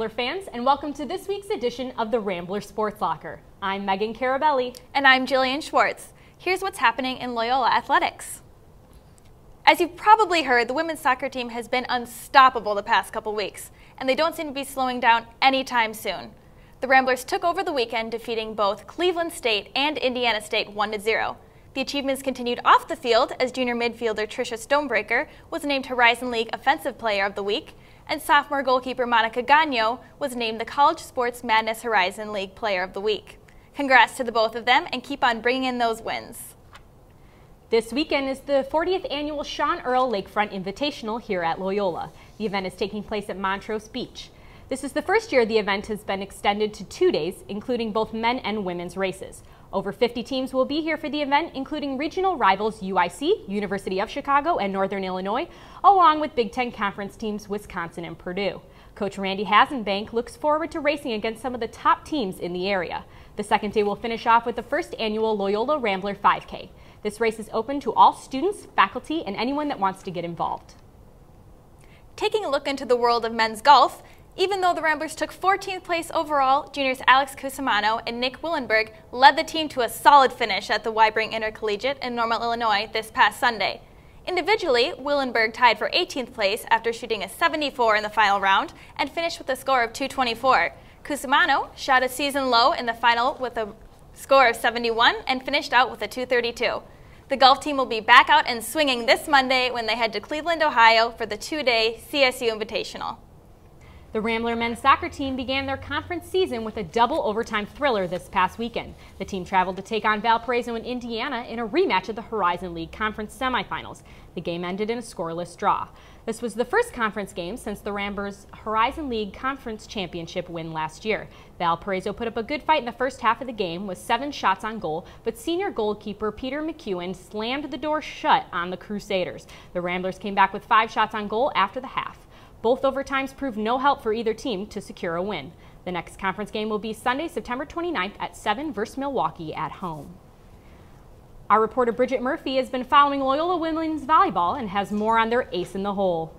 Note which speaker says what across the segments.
Speaker 1: Rambler fans, and welcome to this week's edition of the Rambler Sports Locker. I'm Megan Carabelli.
Speaker 2: And I'm Jillian Schwartz. Here's what's happening in Loyola athletics. As you've probably heard, the women's soccer team has been unstoppable the past couple weeks, and they don't seem to be slowing down anytime soon. The Ramblers took over the weekend, defeating both Cleveland State and Indiana State 1-0. The achievements continued off the field as junior midfielder Trisha Stonebreaker was named Horizon League Offensive Player of the Week, and sophomore goalkeeper Monica Gagno was named the College Sports Madness Horizon League Player of the Week. Congrats to the both of them, and keep on bringing in those wins.
Speaker 1: This weekend is the 40th annual Sean Earl Lakefront Invitational here at Loyola. The event is taking place at Montrose Beach. This is the first year the event has been extended to 2 days, including both men and women's races. Over 50 teams will be here for the event, including regional rivals UIC, University of Chicago, and Northern Illinois, along with Big Ten Conference teams Wisconsin and Purdue. Coach Randy Hasenbank looks forward to racing against some of the top teams in the area. The second day will finish off with the first annual Loyola Rambler 5K. This race is open to all students, faculty, and anyone that wants to get involved.
Speaker 2: Taking a look into the world of men's golf, even though the Ramblers took 14th place overall, juniors Alex Cusimano and Nick Willenberg led the team to a solid finish at the Weibring Intercollegiate in Normal, Illinois this past Sunday. Individually, Willenberg tied for 18th place after shooting a 74 in the final round and finished with a score of 224. Cusimano shot a season low in the final with a score of 71 and finished out with a 232. The golf team will be back out and swinging this Monday when they head to Cleveland, Ohio for the 2-day CSU Invitational.
Speaker 1: The Rambler men's soccer team began their conference season with a double overtime thriller this past weekend. The team traveled to take on Valparaiso in Indiana in a rematch of the Horizon League Conference semifinals. The game ended in a scoreless draw. This was the first conference game since the Ramblers' Horizon League Conference Championship win last year. Valparaiso put up a good fight in the first half of the game with 7 shots on goal, but senior goalkeeper Peter McEwen slammed the door shut on the Crusaders. The Ramblers came back with 5 shots on goal after the half. Both overtimes proved no help for either team to secure a win. The next conference game will be Sunday, September 29th at 7 versus Milwaukee at home. Our reporter Bridget Murphy has been following Loyola Women's Volleyball and has more on their ace in the hole.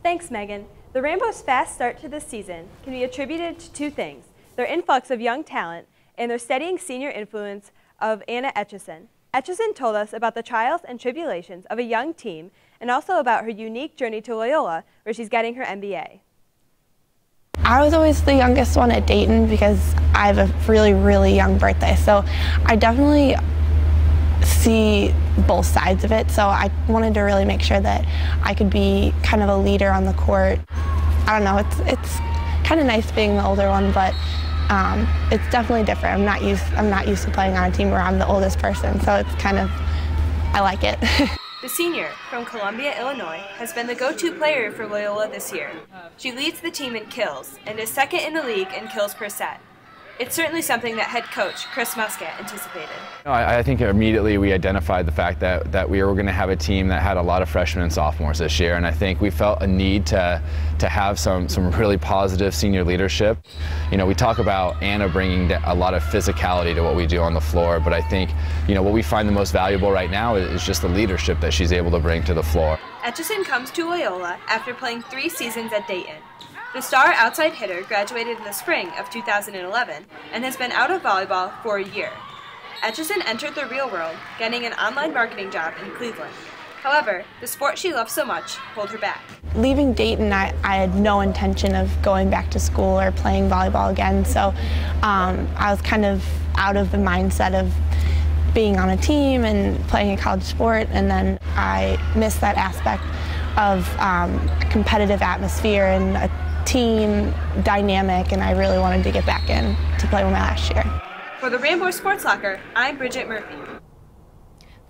Speaker 3: Thanks, Megan. The Rainbow's fast start to this season can be attributed to 2 things: their influx of young talent and their steadying senior influence of Anna Etchison. Etchison told us about the trials and tribulations of a young team and also about her unique journey to Loyola, where she's getting her MBA.
Speaker 4: I was always the youngest one at Dayton because I have a really, really young birthday, so I definitely see both sides of it, so I wanted to really make sure that I could be kind of a leader on the court. I don't know, it's kind of nice being the older one, but it's definitely different. I'm not used to playing on a team where I'm the oldest person, so it's kind of, I like it.
Speaker 3: The senior from Columbia, Illinois, has been the go-to player for Loyola this year. She leads the team in kills and is second in the league in kills per set. It's certainly something that head coach Chris Muscat anticipated.
Speaker 5: I think immediately we identified the fact that we were going to have a team that had a lot of freshmen and sophomores this year, and I think we felt a need to have some really positive senior leadership. You know, we talk about Anna bringing a lot of physicality to what we do on the floor, but I think, you know, what we find the most valuable right now is just the leadership that she's able to bring to the floor.
Speaker 3: Etchison comes to Loyola after playing 3 seasons at Dayton. The star outside hitter graduated in the spring of 2011 and has been out of volleyball for a year. Etchison entered the real world, getting an online marketing job in Cleveland. However, the sport she loves so much pulled her back.
Speaker 4: Leaving Dayton, I had no intention of going back to school or playing volleyball again, so I was kind of out of the mindset of being on a team and playing a college sport, and then I missed that aspect of a competitive atmosphere and a team dynamic, and I really wanted to get back in to play with my last year.
Speaker 3: For the Rambler Sports Locker, I'm Bridget Murphy.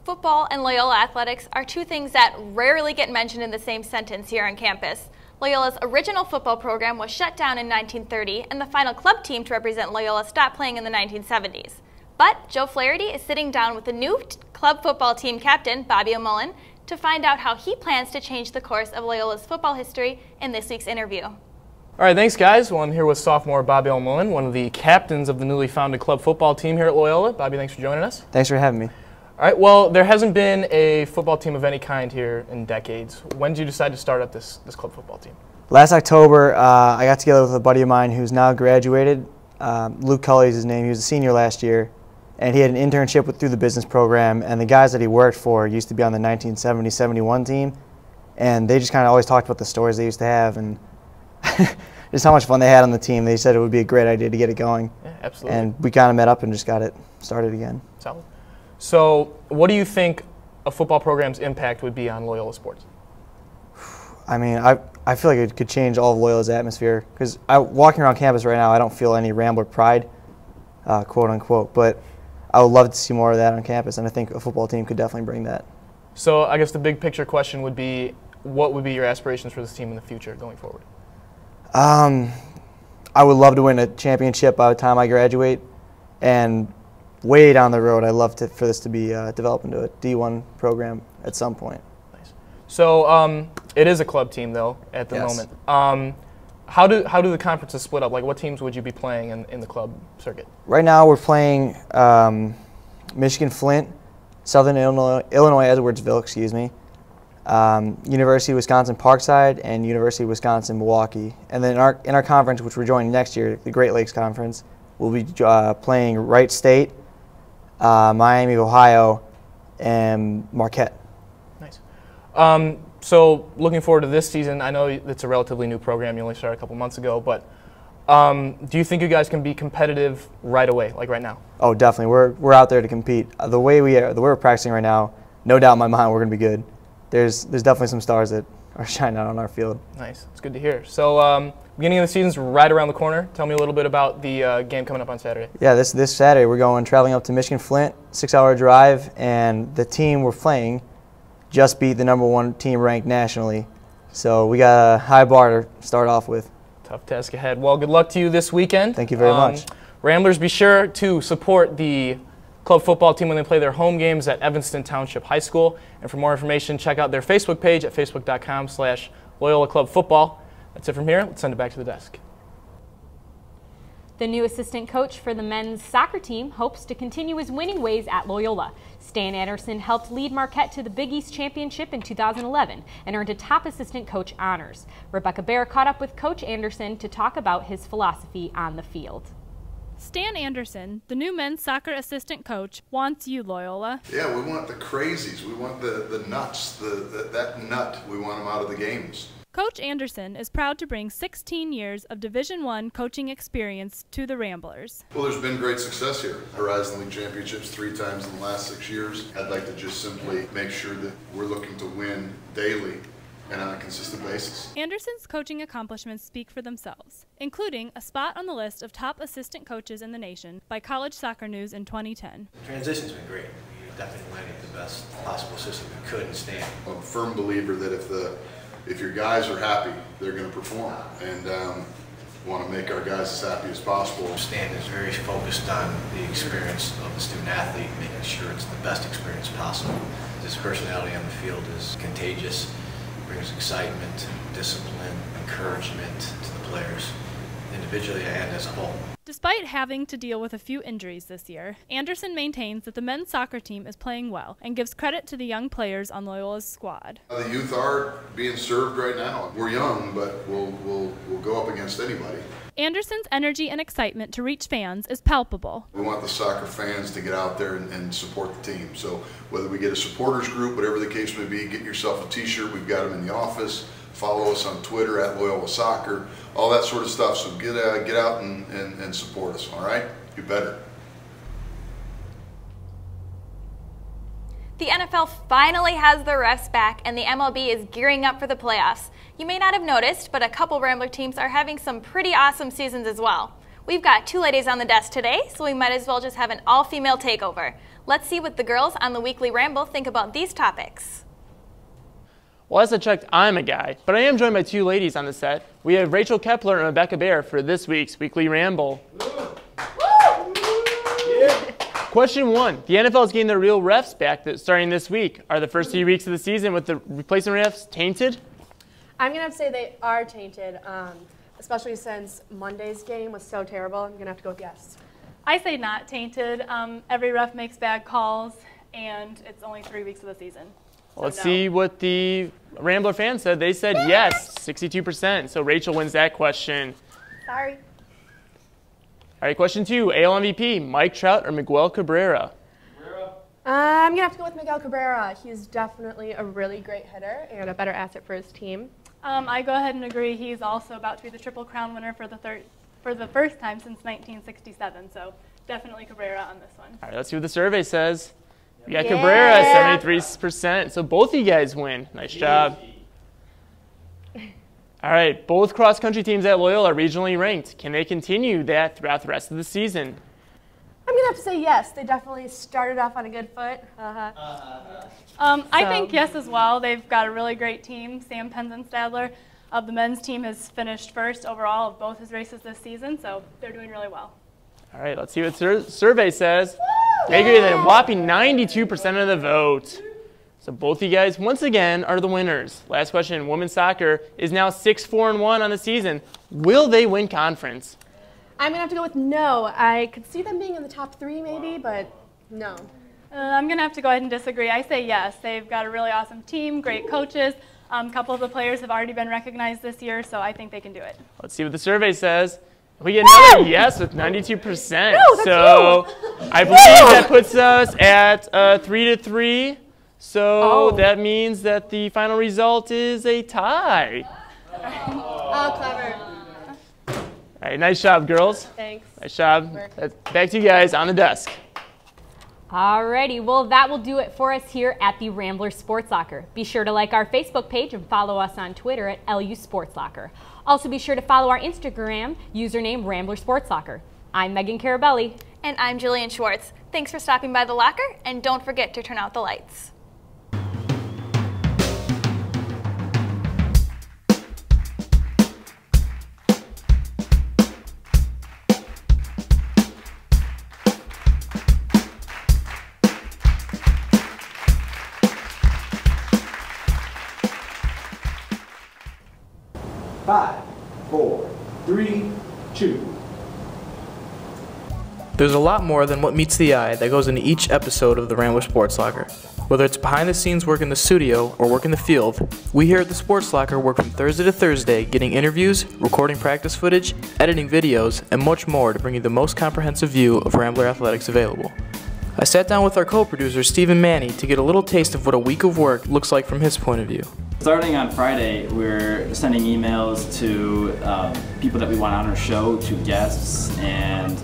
Speaker 2: Football and Loyola athletics are 2 things that rarely get mentioned in the same sentence here on campus. Loyola's original football program was shut down in 1930, and the final club team to represent Loyola stopped playing in the 1970s. But Joe Flaherty is sitting down with the new club football team captain, Bobby O'Mullen, to find out how he plans to change the course of Loyola's football history in this week's interview.
Speaker 6: All right, thanks guys. Well, I'm here with sophomore Bobby O'Mullen, one of the captains of the newly founded club football team here at Loyola. Bobby, thanks for joining us.
Speaker 7: Thanks for having me.
Speaker 6: All right, well, there hasn't been a football team of any kind here in decades. When did you decide to start up this club football team?
Speaker 7: Last October, I got together with a buddy of mine who's now graduated. Luke Cully is his name. He was a senior last year, and he had an internship through the business program, and the guys that he worked for used to be on the 1970-71 team, and they just kind of always talked about the stories they used to have and just how much fun they had on the team. They said it would be a great idea to get it going.
Speaker 6: Yeah, absolutely.
Speaker 7: And we kind of met up and just got it started again.
Speaker 6: Solid. So what do you think a football program's impact would be on Loyola sports?
Speaker 7: I mean, I feel like it could change all of Loyola's atmosphere, because walking around campus right now, I don't feel any Rambler pride, quote unquote, but I would love to see more of that on campus, and I think a football team could definitely bring that. So
Speaker 6: I guess the big picture question would be, what would be your aspirations for this team in the future going forward?
Speaker 7: I would love to win a championship by the time I graduate, and way down the road, I'd love for this to be developed into a D1 program at some point.
Speaker 6: Nice. So it is a club team, though, at the moment. How do the conferences split up? Like, what teams would you be playing in the club circuit?
Speaker 7: Right now, we're playing Michigan Flint, Southern Illinois Edwardsville, excuse me, University of Wisconsin Parkside, and University of Wisconsin Milwaukee. And then in our conference, which we're joining next year, the Great Lakes Conference, we'll be playing Wright State, Miami, Ohio, and Marquette.
Speaker 6: Nice. So looking forward to this season, I know it's a relatively new program. You only started a couple months ago, but do you think you guys can be competitive right away, like right now?
Speaker 7: Oh, definitely. We're out there to compete. The way we're practicing right now, no doubt in my mind, we're going to be good. There's definitely some stars that are shining out on our field.
Speaker 6: Nice. It's good to hear. So beginning of the season's right around the corner. Tell me a little bit about the game coming up on Saturday.
Speaker 7: Yeah, this Saturday we're traveling up to Michigan Flint, 6-hour drive, and the team we're playing just beat the #1 team ranked nationally. So we got a high bar to start off with.
Speaker 6: Tough task ahead. Well, good luck to you this weekend.
Speaker 7: Thank you very much.
Speaker 6: Ramblers, be sure to support the club football team when they play their home games at Evanston Township High School. And for more information, check out their Facebook page at facebook.com/Loyola Club Football. That's it from here. Let's send it back to the desk.
Speaker 1: The new assistant coach for the men's soccer team hopes to continue his winning ways at Loyola. Stan Anderson helped lead Marquette to the Big East Championship in 2011 and earned a top assistant coach honors. Rebecca Baer caught up with Coach Anderson to talk about his philosophy on the field.
Speaker 8: Stan Anderson, the new men's soccer assistant coach, wants you, Loyola.
Speaker 9: Yeah, we want the crazies. We want the nuts. That nut, we want them out of the games.
Speaker 8: Coach Anderson is proud to bring 16 years of Division I coaching experience to the Ramblers.
Speaker 9: Well, there's been great success here. Horizon League championships 3 times in the last 6 years. I'd like to just simply make sure that we're looking to win daily and on a consistent basis.
Speaker 8: Anderson's coaching accomplishments speak for themselves, including a spot on the list of top assistant coaches in the nation by College Soccer News in 2010.
Speaker 10: The transition's been great. We definitely landed the best possible system we could in Stan.
Speaker 9: I'm a firm believer that if your guys are happy, they're going to perform, and want to make our guys as happy as possible.
Speaker 10: Stan is very focused on the experience of the student athlete, making sure it's the best experience possible. His personality on the field is contagious, brings excitement, discipline, encouragement to the players, individually and as a whole.
Speaker 8: Despite having to deal with a few injuries this year, Anderson maintains that the men's soccer team is playing well and gives credit to the young players on Loyola's squad.
Speaker 9: The youth are being served right now. We're young, but we'll go up against anybody.
Speaker 8: Anderson's energy and excitement to reach fans is palpable.
Speaker 9: We want the soccer fans to get out there and support the team. So whether we get a supporters group, whatever the case may be, get yourself a t-shirt. We've got them in the office. Follow us on Twitter at Loyola Soccer, all that sort of stuff. So get out and support us, all right? You better.
Speaker 2: The NFL finally has their refs back, and the MLB is gearing up for the playoffs. You may not have noticed, but a couple Rambler teams are having some pretty awesome seasons as well. We've got 2 ladies on the desk today, so we might as well just have an all-female takeover. Let's see what the girls on the Weekly Ramble think about these topics.
Speaker 11: Well, as I checked, I'm a guy, but I am joined by 2 ladies on the set. We have Rachel Kepler and Rebecca Baer for this week's Weekly Ramble. Question 1. The NFL is getting their real refs back starting this week. Are the first 3 weeks of the season with the replacement refs tainted?
Speaker 12: I'm going to have to say they are tainted, especially since Monday's game was so terrible. I'm going to have to go with yes.
Speaker 8: I say not tainted. Every ref makes bad calls, and it's only 3 weeks of the season.
Speaker 11: Let's see what the Rambler fans said. They said yes, 62%. So Rachel wins that question.
Speaker 12: Sorry.
Speaker 11: All right, question 2. AL MVP, Mike Trout or Miguel Cabrera?
Speaker 12: I'm going to have to go with Miguel Cabrera. He's definitely a really great hitter and a better asset for his team.
Speaker 8: I go ahead and agree. He's also about to be the Triple Crown winner for the first time since 1967. So definitely Cabrera on this one.
Speaker 11: All right, let's see what the survey says. We got Cabrera, 73%. So both of you guys win. Nice job. All right, both cross-country teams at Loyola are regionally ranked. Can they continue that throughout the rest of the season?
Speaker 12: I'm going to have to say yes. They definitely started off on a good foot.
Speaker 8: I think yes as well. They've got a really great team. Sam Penzenstadler of the men's team has finished first overall of both his races this season, so they're doing really well.
Speaker 11: All right, let's see what the survey says. They agree that a whopping 92% of the vote. So both of you guys, once again, are the winners. Last question, women's soccer is now 6-4-1 on the season. Will they win conference?
Speaker 12: I'm going to have to go with no. I could see them being in the top 3 maybe, but no.
Speaker 8: I'm going to have to go ahead and disagree. I say yes. They've got a really awesome team, great coaches. A couple of the players have already been recognized this year, so I think they can do it.
Speaker 11: Let's see what the survey says. We get another yes with 92%. So I believe that puts us at 3-3. So that means that the final result is a tie.
Speaker 12: Oh, clever.
Speaker 11: All right, nice job, girls.
Speaker 12: Thanks.
Speaker 11: Nice job. Back to you guys on the desk.
Speaker 1: Alrighty, well that will do it for us here at the Rambler Sports Locker. Be sure to like our Facebook page and follow us on Twitter at LU Sports Locker. Also be sure to follow our Instagram username Rambler Sports Locker. I'm Megan Carabelli.
Speaker 2: And I'm Jillian Schwartz. Thanks for stopping by the locker, and don't forget to turn out the lights.
Speaker 13: Five, 4, 3, 2.
Speaker 6: There's a lot more than what meets the eye that goes into each episode of the Rambler Sports Locker. Whether it's behind the scenes work in the studio or work in the field, we here at the Sports Locker work from Thursday to Thursday getting interviews, recording practice footage, editing videos, and much more to bring you the most comprehensive view of Rambler athletics available. I sat down with our co-producer Stephen Manny to get a little taste of what a week of work looks like from his point of view.
Speaker 14: Starting on Friday, we're sending emails to people that we want on our show, to guests, and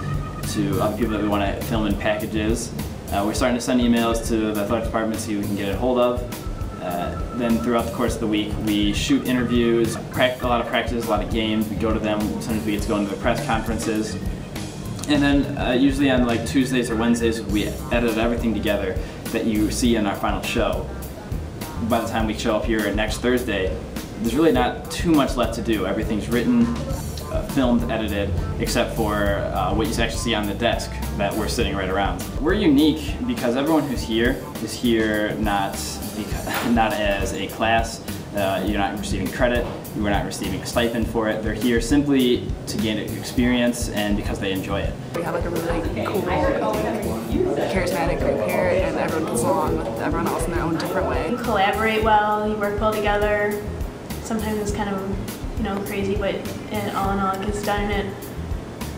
Speaker 14: to other people that we want to film in packages. We're starting to send emails to the athletic department so we can get a hold of. Then throughout the course of the week, we shoot interviews, a lot of practices, a lot of games. We go to them, sometimes we get to go into the press conferences. And then usually on like Tuesdays or Wednesdays, we edit everything together that you see in our final show. By the time we show up here next Thursday, there's really not too much left to do. Everything's written, filmed, edited, except for what you actually see on the desk that we're sitting right around. We're unique because everyone who's here is here not as a class. You're not receiving credit, you are not receiving a stipend for it. They're here simply to gain experience and because they enjoy it.
Speaker 15: We have like a really cool, charismatic group here, and everyone gets along with everyone else in their own different way.
Speaker 16: You collaborate well, you work well together. Sometimes it's kind of, crazy, but all in all it gets done and it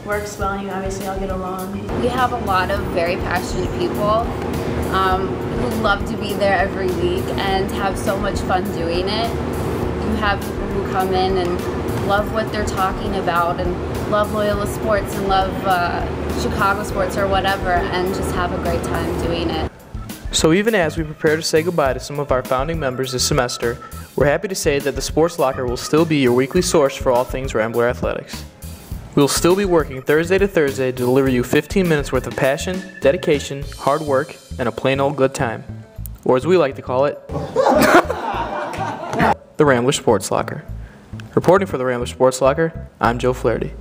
Speaker 16: works well, and you obviously all get along.
Speaker 17: We have a lot of very passionate people who love to be there every week and have so much fun doing it. You have people who come in and love what they're talking about and love Loyola sports and love Chicago sports or whatever, and just have a great time doing it.
Speaker 6: So even as we prepare to say goodbye to some of our founding members this semester, we're happy to say that the Sports Locker will still be your weekly source for all things Rambler athletics. We'll still be working Thursday to Thursday to deliver you 15 minutes worth of passion, dedication, hard work, and a plain old good time. Or as we like to call it, the Rambler Sports Locker. Reporting for the Rambler Sports Locker, I'm Joe Flaherty.